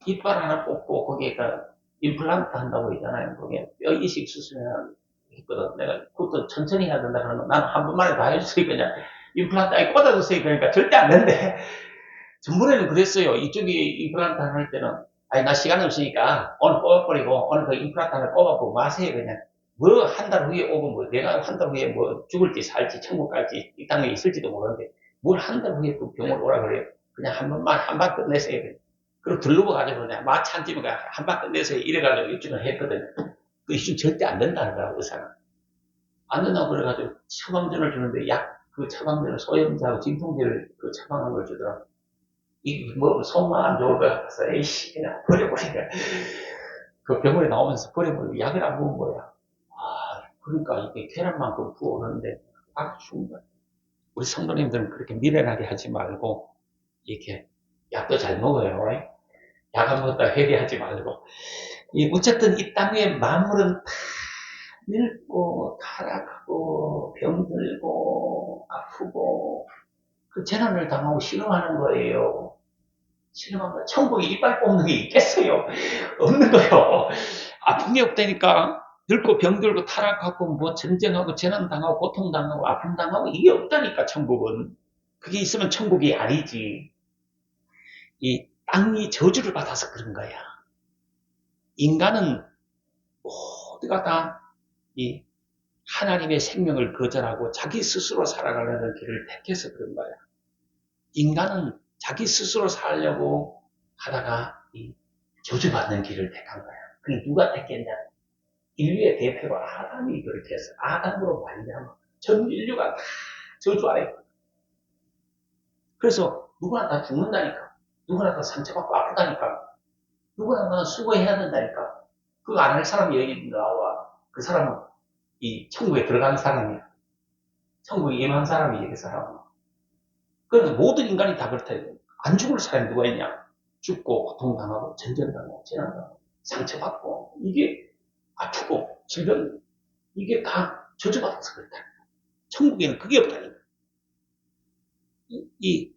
이빨 하나 뽑고 거기에다 임플란트 한다고 했잖아요. 거기에 뼈 이식 수술을 했거든. 내가 그것도 천천히 해야 된다 그러는 난 한 번만에 다 해주세요. 그냥 임플란트 아예 꽂아주세요. 그러니까 절대 안 된대. 전번에는 그랬어요. 이쪽이 임플란트 할 때는 아니 나 시간 없으니까 오늘 뽑아버리고 오늘 그 임플란트 하나 뽑아보고 마세요. 그냥 뭐 한 달 후에 오고 뭐 내가 한 달 후에 뭐 죽을지 살지 천국 갈지 이 땅에 있을지도 모르는데 뭘 한 달 후에 또 병원 오라 그래요. 그냥 한 번 끝내세요. 그리고 들러가지고 그냥 마차 한 집에 한 번 끝내세요. 이래가지고 일주일을 했거든요. 그 일주일 절대 안 된다는 거야, 의사는. 안 된다고 그래가지고 처방전을 주는데 그 처방전을 소염제하고 진통제를 그 처방한 걸 주더라고. 속만 안 좋을 것 같아서, 에이씨, 그냥 버려버리니까. 그 병원에 나오면서 버려버리고 약을 안 먹은 거야. 그러니까 이게 계란만큼 부어오르는데, 죽은 거야. 우리 성도님들은 그렇게 미련하게 하지 말고, 이렇게, 약도 잘 먹어요. 약 안 먹었다 회개하지 말고. 어쨌든 이 땅의 만물은 다 늙고, 타락하고, 병들고, 아프고, 그 재난을 당하고 실험하는 거예요. 실험하면 천국에 이빨 뽑는 게 있겠어요? 없는 거요. 아픈 게 없다니까. 늙고 병들고 타락하고 뭐 전쟁하고 재난당하고 고통당하고 아픔당하고 이게 없다니까 천국은. 그게 있으면 천국이 아니지. 이 땅이 저주를 받아서 그런 거야. 인간은 모두가 다 이 하나님의 생명을 거절하고 자기 스스로 살아가려는 길을 택해서 그런 거야. 인간은 자기 스스로 살려고 하다가 이 저주받는 길을 택한 거야. 그게 누가 택했냐? 인류의 대표로 아담이 그렇게 했어. 아담으로 말미암아 전 인류가 다 저주 아래. 그래서 누구나 다 죽는다니까. 누구나 다 상처받고 아프다니까. 누구나 다 수고해야 된다니까. 그거 안 할 사람이 여기 나와. 그 사람은 이 천국에 들어간 사람이야. 천국에 임한 사람이 그 사람은. 그래서 모든 인간이 다 그렇다. 안 죽을 사람이 누가 있냐? 죽고 고통당하고 전쟁당하고 재난당하고 상처받고 이게 아프고 질병 이게 다 저주받아서 그렇다. 천국에는 그게 없다니까. 이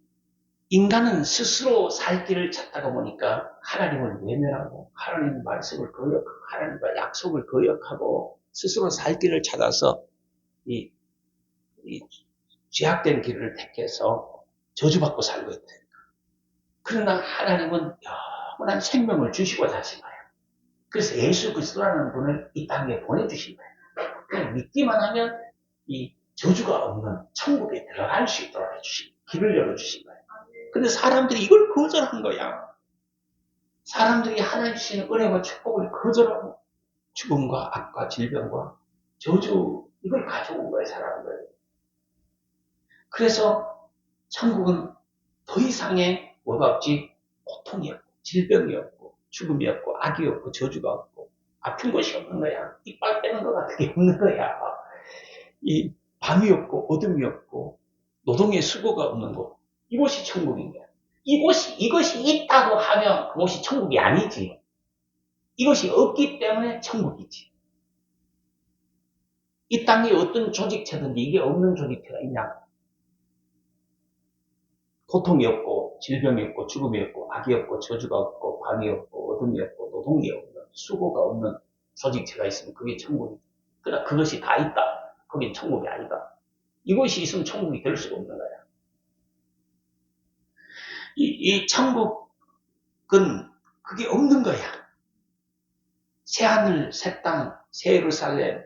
인간은 스스로 살 길을 찾다가 보니까 하나님을 외면하고 하나님 말씀을 거역하고 하나님과 약속을 거역하고 스스로 살 길을 찾아서 이 죄악된 길을 택해서 저주받고 살고 있다. 그러나 하나님은 영원한 생명을 주시고자 하신 거예요. 그래서 예수 그리스도라는 분을 이 땅에 보내주신 거예요. 그냥 믿기만 하면 이 저주가 없는 천국에 들어갈 수 있도록 해주신 길을 열어주신 거예요. 근데 사람들이 이걸 거절한 거야. 사람들이 하나님 주시는 은혜와 축복을 거절하고 죽음과 악과 질병과 저주 이걸 가져온 거예요, 사람들. 그래서 천국은 더 이상의 뭐가 없지? 고통이 없고 질병이 없고 죽음이 없고 악이 없고 저주가 없고 아픈 것이 없는 거야. 이빨 빼는 거가 그게 없는 거야. 이 밤이 없고 어둠이 없고 노동의 수고가 없는 곳. 이곳이 천국인 거야. 이것이 있다고 하면 그것이 천국이 아니지. 이것이 없기 때문에 천국이지. 이 땅에 어떤 조직체든지 이게 없는 조직체가 있냐? 고통이 없고 질병이 없고 죽음이 없고 악이 없고 저주가 없고 밤이 없고 어둠이 없고 노동이 없는 수고가 없는 조직체가 있으면 그게 천국이지. 그러나 그것이 다 있다. 그게 천국이 아니다. 이것이 있으면 천국이 될 수가 없는 거야. 이 천국은 그게 없는 거야. 새하늘, 새 땅, 새 예루살렘,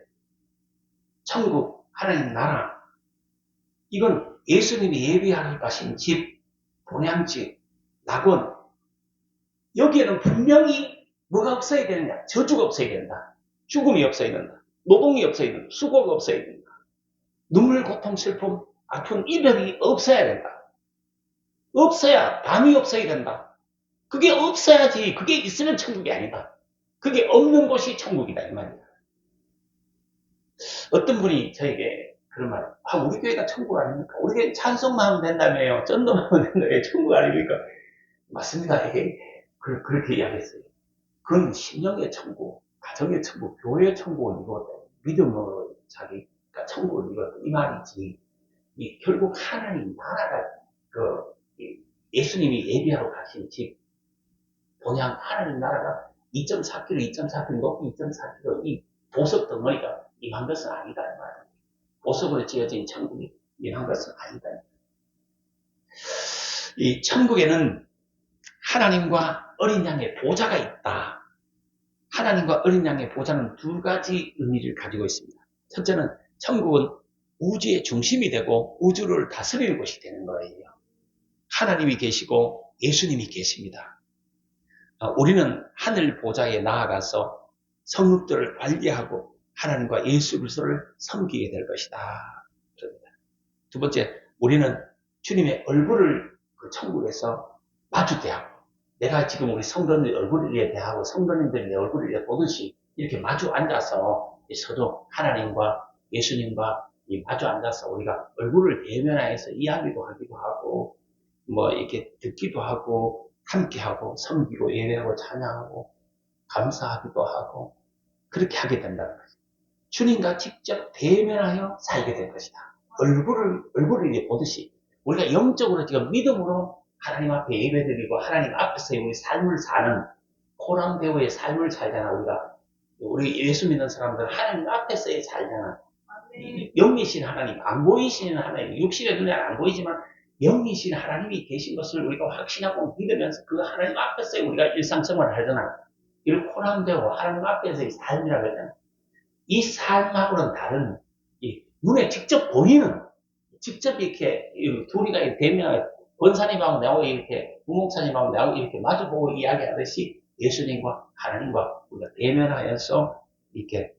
천국, 하나님 나라. 이건 예수님이 예비하러 가신 집, 본향집, 낙원. 여기에는 분명히 뭐가 없어야 되느냐? 저주가 없어야 된다. 죽음이 없어야 된다. 노동이 없어야 된다. 수고가 없어야 된다. 눈물, 고통, 슬픔, 아픔, 이별이 없어야 된다. 없어야, 밤이 없어야 된다. 그게 없어야지. 그게 있으면 천국이 아니다. 그게 없는 곳이 천국이다. 이 말이야. 어떤 분이 저에게 그런 말을, 우리 교회가 천국 아닙니까? 우리 교회 찬송만 하면 된다며요. 전도만 하면 된다며요. 천국 아닙니까? 맞습니다. 그렇게 이야기했어요. 그건 심령의 천국, 가정의 천국, 교회의 천국을 이루었다. 믿음으로 자기가 천국을 이루었다. 이 말이지. 결국 하나님 나라가, 예수님이 예비하러 가신 집, 본향 하나님 나라가 2.4km, 2.4km 높이 2.4km 이 보석 덩어리가 임한 것은 아니다. 이 말이야. 보석으로 지어진 천국이 임한 것은 아니다. 이 천국에는 하나님과 어린 양의 보좌가 있다. 하나님과 어린 양의 보좌는 두 가지 의미를 가지고 있습니다. 첫째는 천국은 우주의 중심이 되고 우주를 다스리는 곳이 되는 거예요. 하나님이 계시고 예수님이 계십니다. 우리는 하늘 보좌에 나아가서 성읍들을 관리하고 하나님과 예수 그리스도를 섬기게 될 것이다. 두 번째, 우리는 주님의 얼굴을 그 천국에서 마주대하고, 내가 지금 우리 성도님의 얼굴을 이렇게 대하고 성도님들이 내 얼굴을 이렇게 보듯이 이렇게 마주 앉아서 서로 하나님과 예수님과 마주 앉아서 우리가 얼굴을 대면하여서 이야기도 하기도 하고, 뭐 이렇게 듣기도 하고, 함께하고, 섬기고, 예배하고, 찬양하고, 감사하기도 하고, 그렇게 하게 된다는 거죠. 주님과 직접 대면하여 살게 될 것이다. 얼굴을 이렇게 보듯이 우리가 영적으로 지금 믿음으로 하나님 앞에 예배드리고 하나님 앞에서 우리 삶을 사는 코랑배우의 삶을 살잖아. 우리 예수 믿는 사람들 하나님 앞에서의 살잖아. 영이신 하나님, 안 보이시는 하나님, 육신의 눈에 안 보이지만 영이신 하나님이 계신 것을 우리가 확신하고 믿으면서 그 하나님 앞에서 우리가 일상생활을 하잖아. 이걸 코랑배우 하나님 앞에서의 삶이라고 하잖아. 이 삶하고는 다른, 눈에 직접 보이는, 직접 이렇게, 둘이가 되면, 권사님하고 나하고 이렇게, 부목사님하고 나하고 이렇게 마주보고 이야기하듯이 예수님과 하나님과 우리가 대면하여서 이렇게,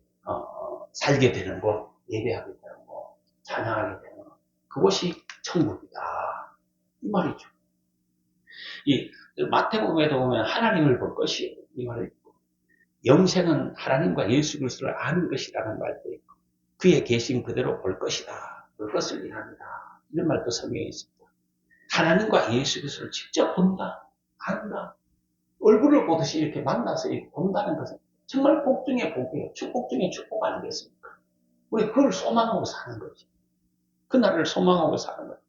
살게 되는 거, 예배하게 되는 거, 찬양하게 되는 거. 그것이 천국이다. 이 말이죠. 이, 마태복음에도 보면 하나님을 볼 것이에요. 이 말이 있고. 영생은 하나님과 예수 그리스도를 아는 것이라는 말도 있고, 그의 계신 그대로 볼 것이다. 볼 것을 일합니다. 이런 말도 성경에 있습니다. 하나님과 예수 그리스도를 직접 본다, 안다. 얼굴을 보듯이 이렇게 만나서 이렇게 본다는 것은 정말 복 중에 복이에요. 축복 중에 축복 아니겠습니까? 우리 그걸 소망하고 사는 거지. 그날을 소망하고 사는 거지.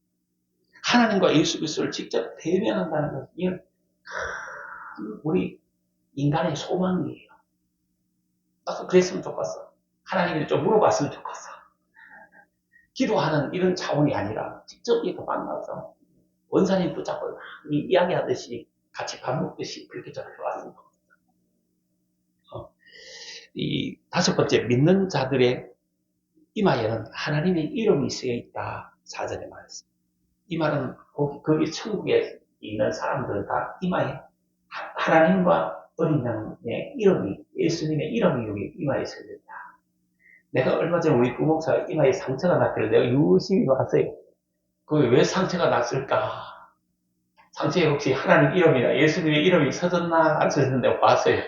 하나님과 예수 그리스도를 직접 대면한다는 것은 이건 우리 인간의 소망이에요. 나도 그랬으면 좋겠어. 하나님이 좀 물어봤으면 좋겠어. 기도하는 이런 차원이 아니라 직접 이렇게 만나서 원사님 붙잡고 이야기하듯이 같이 밥 먹듯이 그렇게 저렇게 왔으면 좋겠어. 이 다섯 번째, 믿는 자들의 이마에는 하나님의 이름이 쓰여 있다. 4절에 말했습니다. 이 말은 거기 천국에 있는 사람들은 다 이마에 하나님과 어린 양의 이름이, 예수님의 이름이 여기 이마에 쓰여 있다. 내가 얼마 전에 우리 부목사 이마에 상처가 났길래 내가 유심히 봤어요. 그게 왜 상처가 났을까? 상처에 혹시 하나님 이름이나 예수님의 이름이 써졌나 안 써졌는데 봤어요.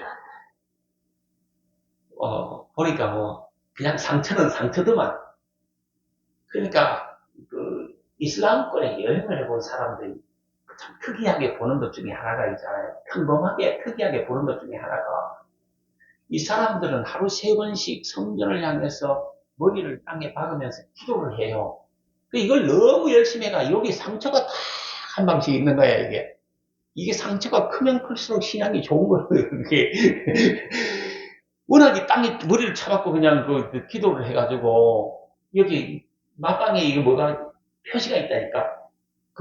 보니까 그냥 상처는 상처더만. 그러니까 이슬람권에 여행을 해본 사람들이 참 특이하게 보는 것 중에 하나가 있잖아요. 평범하게 특이하게 보는 것 중에 하나가, 이 사람들은 하루 3번씩 성전을 향해서 머리를 땅에 박으면서 기도를 해요. 이걸 너무 열심히 해가 여기 상처가 딱 한 방씩 있는 거야, 이게 상처가 크면 클수록 신앙이 좋은 거예요, 그게. 워낙에 땅에 머리를 쳐박고 그냥 기도를 해가지고, 여기 맞방에 이게 뭐가 표시가 있다니까.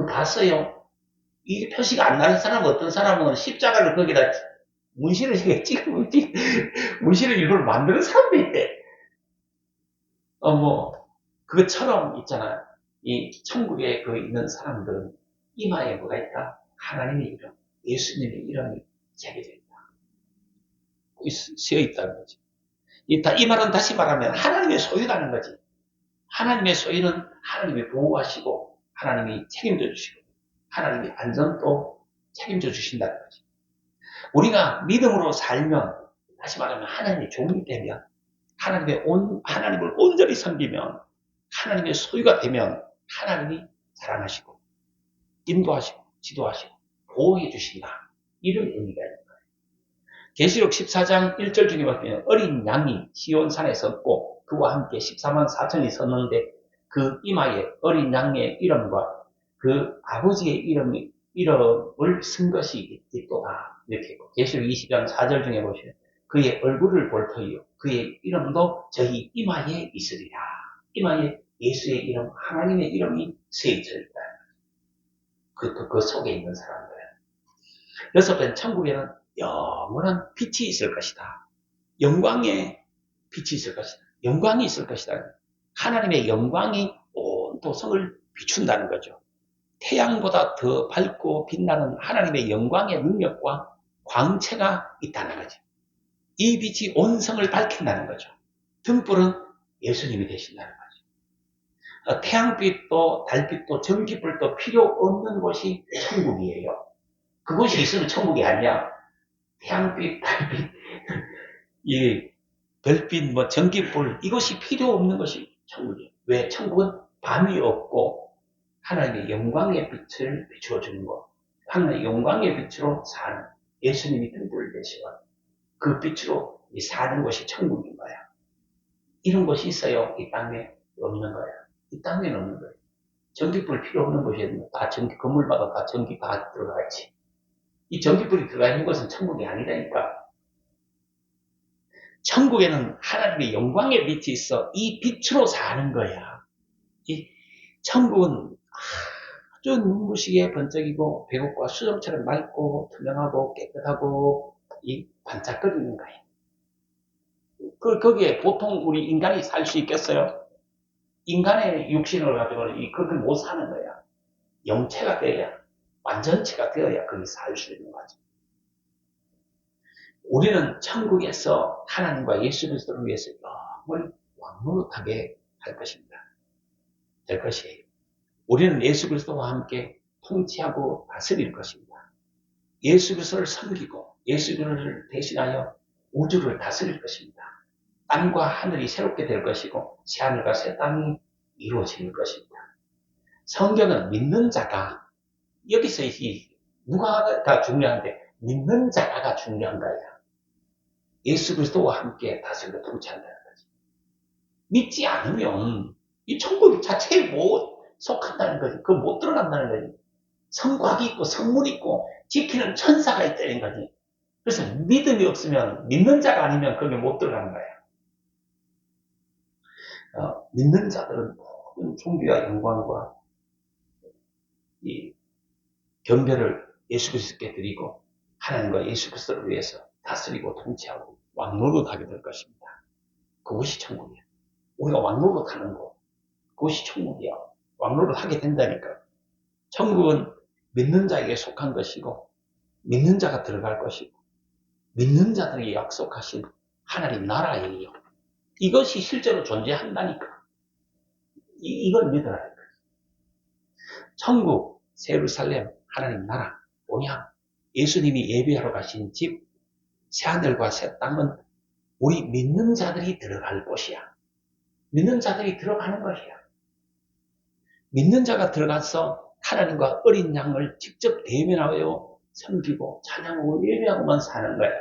봤어요. 이게 표시가 안 나는 사람은 어떤 사람은 십자가를 거기다 문신을 찍으면 문신을 이걸 만드는 사람도 있대. 그것처럼 있잖아요. 이 천국에 있는 사람들은 이마에 뭐가 있다? 하나님의 이름, 예수님의 이름이 새겨져 있다. 쓰여 있다는 거지. 이 말은 다시 말하면 하나님의 소유라는 거지. 하나님의 소유는 하나님이 보호하시고, 하나님이 책임져 주시고, 하나님의 안전도 책임져 주신다는 거지. 우리가 믿음으로 살면, 다시 말하면 하나님의 종이 되면, 하나님을 온전히 섬기면, 하나님의 소유가 되면, 하나님이 사랑하시고, 인도하시고, 지도하시고, 보호해 주신다. 이런 의미가 있는 거예요. 계시록 14장 1절 중에 보면 어린 양이 시온산에 섰고 그와 함께 14만 4천이 섰는데 그 이마에 어린 양의 이름과 그 아버지의 이름을 쓴 것이 있도다. 이렇게 있고, 계시록 20장 4절 중에 보시면 그의 얼굴을 볼 터이요 그의 이름도 저희 이마에 있으리라. 이마에 예수의 이름, 하나님의 이름이 쓰여져 있다. 그 속에 있는 사람들. 여섯째, 천국에는 영원한 빛이 있을 것이다. 영광의 빛이 있을 것이다. 영광이 있을 것이다. 하나님의 영광이 온 도성을 비춘다는 거죠. 태양보다 더 밝고 빛나는 하나님의 영광의 능력과 광채가 있다는 거죠. 이 빛이 온 성을 밝힌다는 거죠. 등불은 예수님이 되신다는 거죠. 태양빛도 달빛도 전기불도 필요 없는 곳이 천국이에요. 그것이 있으면 천국이 아니야. 태양빛, 달빛, 이 별빛, 전기불 이것이 필요 없는 것이 천국이에요. 왜? 천국은 밤이 없고 하나님의 영광의 빛을 비추어 주는 것, 하나님의 영광의 빛으로 사는 예수님이 등불 되시고 그 빛으로 사는 것이 천국인 거야. 이런 것이 있어요. 이 땅에 없는 거야. 이 땅에는 없는 거야. 전기불 필요 없는 곳이 다 건물마다 다 전기 다 들어가 있지. 이 전기불이 들어가 있는 것은 천국이 아니라니까. 천국에는 하나님의 영광의 빛이 있어. 이 빛으로 사는 거야. 이 천국은 아주 눈부시게 번쩍이고 배고파 수정처럼 맑고 투명하고 깨끗하고 반짝거리는 거예요. 거기에 보통 우리 인간이 살 수 있겠어요? 인간의 육신을 가지고는 그렇게 못 사는 거야. 영체가 되어야, 완전체가 되어야 거기 살 수 있는 거지. 우리는 천국에서 하나님과 예수 그리스도를 위해서 영원히 왕노릇하게 할 것입니다. 될 것이에요. 우리는 예수 그리스도와 함께 통치하고 다스릴 것입니다. 예수 그리스도를 섬기고 예수 그리스도를 대신하여 우주를 다스릴 것입니다. 땅과 하늘이 새롭게 될 것이고 새하늘과 새 땅이 이루어질 것입니다. 성경은 믿는 자가 여기서 누가가 중요한데 믿는 자가 중요한 거야. 예수 그리스도와 함께 다스리고 통치한다는 거지. 믿지 않으면 이 천국 자체에 못 속한다는 거지. 그거 못 들어간다는 거지. 성곽이 있고 성문이 있고 지키는 천사가 있다는 거지. 그래서 믿음이 없으면 믿는 자가 아니면 거기 못 들어가는 거야. 믿는 자들은 모든 존귀와 영광과 이 경배를 예수 그리스도께 드리고 하나님과 예수 그리스도를 위해서 다스리고 통치하고 왕노릇하게 될 것입니다. 그것이 천국이야. 우리가 왕노릇하는 거, 그것이 천국이야. 왕노릇하게 된다니까. 천국은 믿는 자에게 속한 것이고 믿는 자가 들어갈 것이고 믿는 자들에게 약속하신 하나님 나라예요. 이것이 실제로 존재한다니까. 이걸 믿어야 할 거예요. 천국, 예루살렘, 하나님 나라, 언약, 예수님이 예배하러 가신 집, 새하늘과 새 땅은 우리 믿는 자들이 들어갈 곳이야. 믿는 자들이 들어가는 것이야. 믿는 자가 들어가서 하나님과 어린 양을 직접 대면하여 섬기고 찬양하고 예배하고만 사는 거야.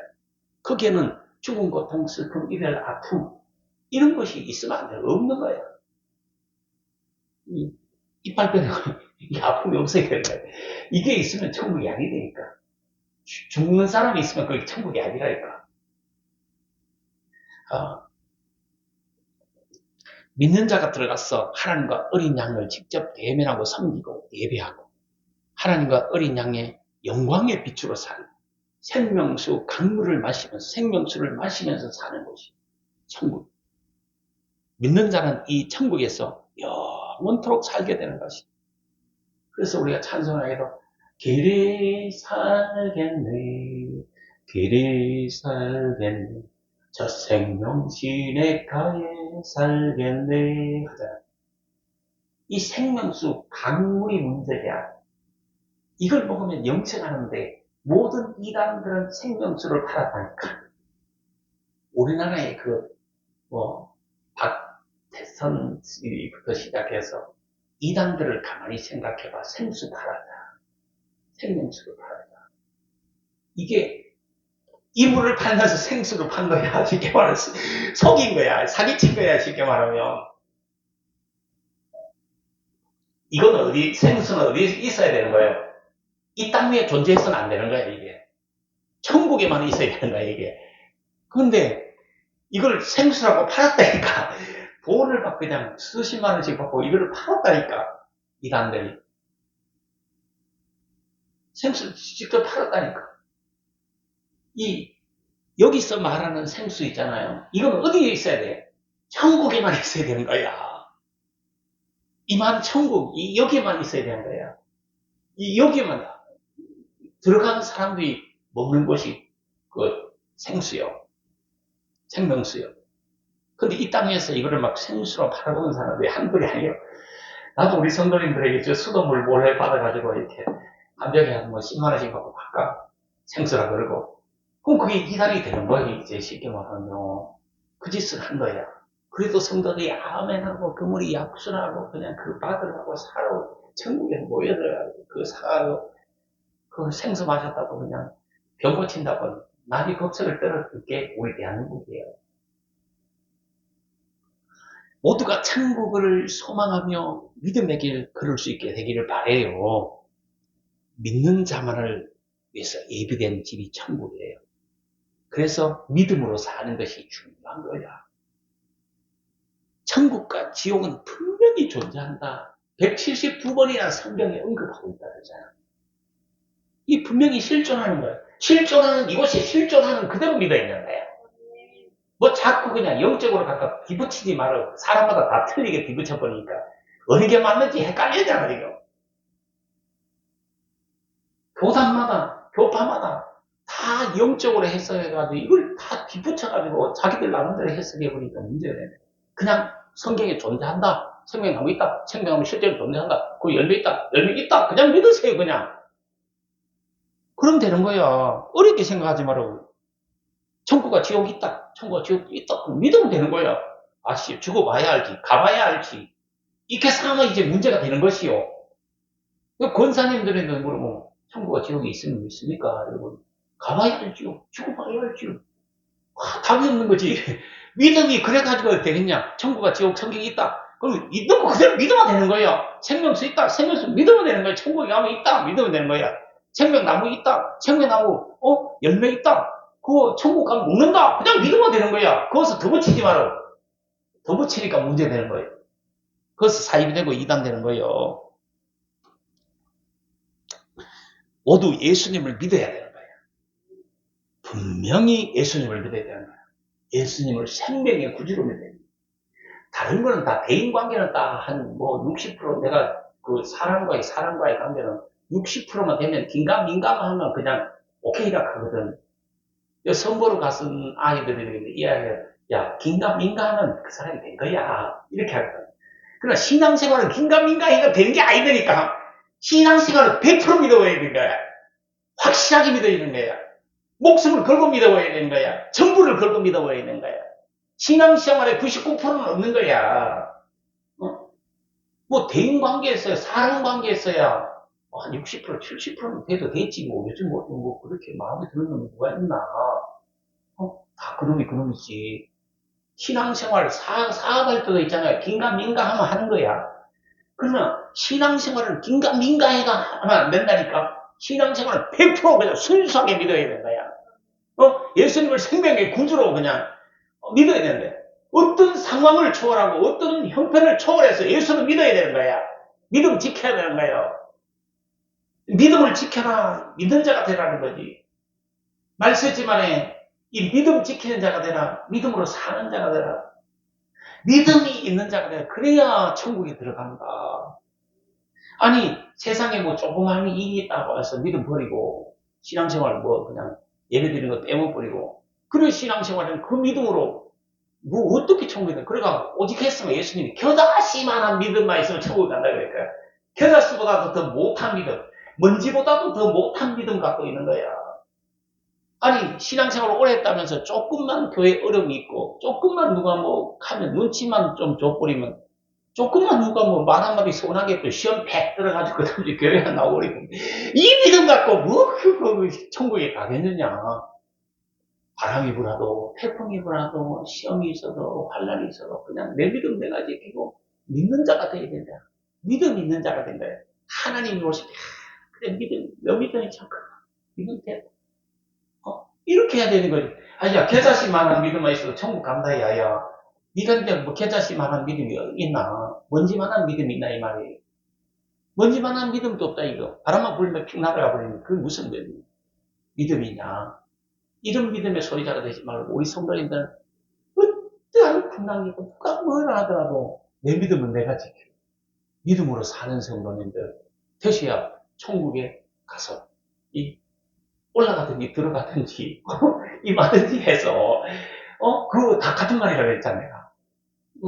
거기에는 죽음, 고통, 슬픔, 이별, 아픔 이런 것이 있으면 안 돼. 없는 거야. 이빨 빼고 이 아픔이 없어야 되는 거야. 이게 있으면 천국이 아니니까. 죽는 사람이 있으면 그게 천국이 아니라니까. 믿는 자가 들어가서 하나님과 어린 양을 직접 대면하고 섬기고 예배하고 하나님과 어린 양의 영광의 빛으로 사는 생명수 강물을 마시면서 생명수를 마시면서 사는 곳이 천국. 믿는 자는 이 천국에서 영원토록 살게 되는 것이. 그래서 우리가 찬송하기도 길이 살겠네, 길이 살겠네, 저 생명 시냇가에 살겠네 하잖아. 이 생명수 강물이 문제야. 이걸 먹으면 영생하는데 모든 이단들은 생명수를 팔았다니까. 우리나라의 박태선부터 시작해서 이단들을 가만히 생각해봐. 생수 팔았다. 생명수를 팔았다. 이게 이물을 팔면서 생수를 판 거야. 쉽게 말해서 속인 거야. 사기친 거야. 쉽게 말하면. 이건 생수는 어디에 있어야 되는 거예요? 이 땅 위에 존재해서는 안 되는 거야, 이게. 천국에만 있어야 되는 거야, 이게. 그런데 이걸 생수라고 팔았다니까. 돈을 받고 그냥 수십만 원씩 받고 이걸 팔았다니까. 이단들이. 생수를 직접 팔았다니까. 여기서 말하는 생수 있잖아요. 이건 어디에 있어야 돼? 천국에만 있어야 되는 거야. 이만 천국, 여기에만 있어야 되는 거야. 여기만 들어가는 사람들이 먹는 것이 그 생수요. 생명수요. 근데 이 땅에서 이거를 막 생수로 팔아보는 사람들이 한둘이 아니에요. 나도 우리 성도님들에게 저 수돗물 몰래 받아가지고 이렇게 한 병에 한 뭐 10만원씩 받고 바꿔. 생수라 그러고. 그럼 그게 이단이 되는 거예요. 이제 쉽게 말하면. 그 짓을 한 거야. 그래도 성도들이 아멘하고 그물이 약순하고 그냥 그 받으라고 사러 천국에 모여들어요. 그 사로 그 생수 마셨다고 그냥 병 고친다고 나비 겁석을 떨어질 게 우리 대한민국이에요. 모두가 천국을 소망하며 믿음의 길 걸을 수 있게 되기를 바래요. 믿는 자만을 위해서 예비된 집이 천국이에요. 그래서 믿음으로 사는 것이 중요한 거야. 천국과 지옥은 분명히 존재한다. 172번이나 성경에 언급하고 있다 그러잖아. 이 분명히 실존하는 거야. 실존하는 이곳이 실존하는 그대로 믿어 있는 거야. 뭐 자꾸 그냥 영적으로 갖다 뒤붙이지 말고 사람마다 다 틀리게 뒤붙여버리니까 어느 게 맞는지 헷갈리잖아 이거. 교단마다 교파마다 다 영적으로 해석해가지고 이걸 다 뒤붙여가지고 자기들 나름대로 해석해버리니까 문제네. 그냥 성경에 존재한다. 생명나무 있다. 생명나무 실제로 존재한다. 그 열매 있다. 열매 있다. 그냥 믿으세요 그냥. 그럼 되는 거야. 어렵게 생각하지 말고. 천국과 지옥이 있다. 천국과 지옥이 있다. 그럼 믿으면 되는 거야. 아시 죽어봐야 알지. 가봐야 알지. 이렇게 살면 이제 문제가 되는 것이요. 권사님들에게 물어보면 천국과 지옥이 있으면 믿습니까? 여러분. 가봐야 알지요. 죽어봐야 알지요. 답이 없는 거지. 믿음이 그래가지고 되겠냐? 천국과 지옥 성경이 있다. 그럼 있는 거 그대로 믿으면 되는 거야. 생명수 있다. 생명수 믿으면 되는 거야. 천국에 가면 있다. 믿으면 되는 거야. 생명나무 있다. 생명나무 열매 있다. 그거 천국 가면 먹는다. 그냥 믿으면 되는 거야. 거기서 더 붙이지 마라. 더 붙이니까 문제 되는 거예요. 거기서 사입이 되고 이단 되는 거예요. 모두 예수님을 믿어야 되는 거예요. 분명히 예수님을 믿어야 되는 거예요. 예수님을 생명의 구주로 믿어야 돼요. 다른 거는 다 대인관계는 다 한 뭐 60% 내가 그 사람과의 관계는 60%만 되면 긴가민가하면 그냥 오케이라 하거든. 선보러 갔은 아이들이 이야기해, 야 긴가민가하면 그 사람이 된 거야 이렇게 하거든. 그러나 신앙생활은 긴가민가해가 된 게 아니니까 신앙생활은 100% 믿어야 되는 거야. 확실하게 믿어야 되는 거야. 목숨을 걸고 믿어야 되는 거야. 전부를 걸고 믿어야 되는 거야. 신앙생활의 99%는 없는 거야. 뭐 대인관계에서야 사람관계에서야 한 60%, 70%는 돼도 됐지 뭐 요즘 뭐 그렇게 마음에 드는 놈이 누가 있나? 다 그놈이 그놈이지. 신앙생활 사업할 때도 있잖아요. 긴가민가 하면 하는 거야. 그러면 신앙생활을 긴가민가해가 하면 안 된다니까. 신앙생활을 100% 그냥 순수하게 믿어야 되는 거야. 예수님을 생명의 구주로 그냥 믿어야 되는데 어떤 상황을 초월하고 어떤 형편을 초월해서 예수를 믿어야 되는 거야. 믿음 지켜야 되는 거예요. 믿음을 지켜라. 믿는 자가 되라는 거지. 말 쓰지만에 이 믿음 지키는 자가 되라. 믿음으로 사는 자가 되라. 믿음이 있는 자가 되라. 그래야 천국에 들어간다. 아니 세상에 뭐 조그마한 일이 있다고 해서 믿음 버리고 신앙생활 뭐 그냥 예배 드리는 거 빼먹버리고 그런 신앙생활은 그 믿음으로 뭐 어떻게 천국에 가? 그러니까 오직 했으면 예수님이 겨자씨만한 믿음만 있으면 천국에 간다 그러니까 겨자씨보다도 더 못한 믿음 먼지보다도 더 못한 믿음 갖고 있는 거야. 아니 신앙생활을 오래 했다면서 조금만 교회 어려움이 있고 조금만 누가 뭐 하면 눈치만 좀 줘버리면 조금만 누가 뭐 말 한마디 서운하게 또 시험 팩 들어가지고 그다음에 교회 안 나오고 이 믿음 갖고 뭐 그 천국에 가겠느냐. 바람이 불어도 태풍이 불어도 시험이 있어도 환란이 있어도 그냥 내 믿음 내가 지키고 믿는 자가 되어야 된다. 믿음 있는 자가 된다. 하나님이 오실 때 그래 믿음 너 믿음이 참 크다. 믿음 됐다. 이렇게 해야 되는 거지. 아니야 겨자씨만한 믿음만 있어도 천국 간다 야야. 네가 이제 뭐 겨자씨만한 믿음이 있나? 먼지만한 믿음이 있나 이 말이에요. 먼지만한 믿음도 없다 이거. 바람만 불면 픽 나가라 버리면 그게 무슨 믿음이냐. 이런 믿음의 소리자가 되지 말고 우리 성도님들은 어떠한 풍랑이고 누가 뭐라 하더라도 내 믿음은 내가 지켜. 믿음으로 사는 성도님들 되셔야 천국에 가서 이 올라가든지 들어가든지 이 마든지 해서 그거 다 같은 말이라고 했잖아요.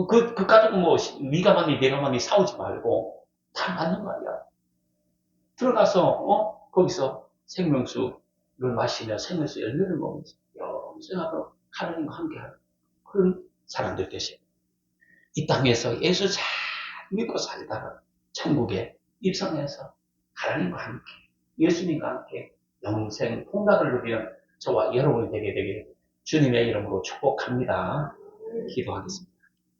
그 가족 뭐 네가 맞니 내가 맞니 싸우지 말고 다 맞는 말이야. 들어가서 거기서 생명수를 마시며 생명수 열매를 먹으면서 영생하도록 하나님과 함께하는 그런 사람들 되세요. 이 땅에서 예수 잘 믿고 살다가 천국에 입성해서 하나님과 함께 예수님과 함께 영생 풍락을 누리는 저와 여러분이 되게 되기를 주님의 이름으로 축복합니다. 기도하겠습니다.